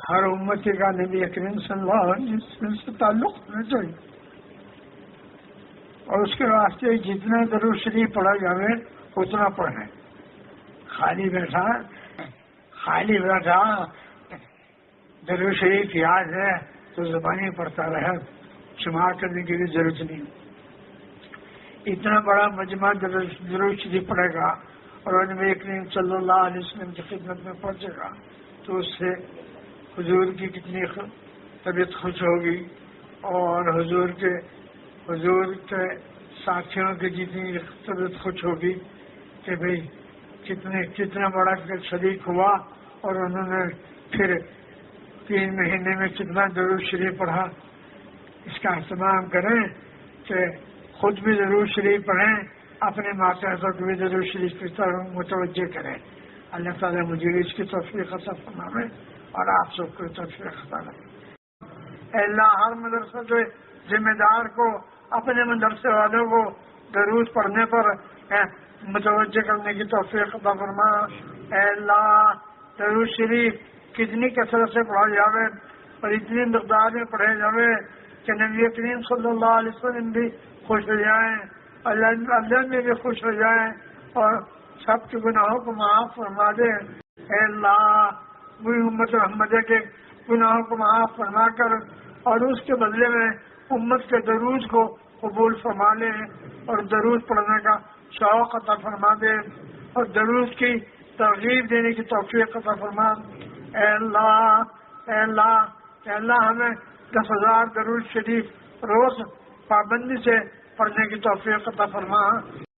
ہر امتی کا نبی کریم صلی اللہ علیہ وسلم سے تعلق ہونا چاہیے، اور اس کے واسطے جتنا درود شریف پڑھا جائے اتنا پڑھیں۔ خالی بیٹھا درود شریف یاد ہے تو زبانی پڑھتا رہے، شمار کرنے کی بھی ضرورت نہیں۔ اتنا بڑا مجمع درود شریف پڑھے گا اور نبی کریم صلی اللہ علیہ وسلم کی خدمت میں پہنچے گا تو اس سے حضور کی کتنی طبیعت خوش ہوگی، اور حضور کے ساتھیوں کی جتنی طبیعت خوش ہوگی کہ بھئی کتنا بڑا شریک ہوا، اور انہوں نے پھر 3 مہینے میں کتنا درود شریف پڑھا۔ اس کا اہتمام کریں کہ خود بھی درود شریف پڑھیں، اپنے ماتحتوں کو بھی درود شریف کی طرف متوجہ کریں۔ اللہ تعالیٰ مجھے اس کی توفیق عطا فرمائے اور آپ سب کو توفیق عطا فرمائے۔ اے اللہ، ہر مدرسہ کے ذمہ دار کو اپنے مدرسے والوں کو درود پڑھنے پر متوجہ کرنے کی توفیق عطا فرما۔ اے اللہ، درود شریف کتنی کثرت سے پڑھا جاوے اور اتنی مقدار میں پڑھے جاوے کہ نبی کریم صلی اللہ علیہ وسلم بھی خوش ہو جائیں، اللہ میں بھی خوش ہو جائیں اور سب کے گناہوں کو معاف فرما دے۔ اے اللہ، پوری امت محمدیہ کے گناہوں کو معاف فرما کر اور اس کے بدلے میں امت کے درود کو قبول فرما لے اور درود پڑھنے کا شوق عطا فرما دے اور درود کی ترغیب دینے کی توفیق عطا فرما۔ اے اللہ، اے اللہ، اے اللہ، ہمیں 10,000 درود شریف روز پابندی سے پڑھنے کی توفیق عطا فرما۔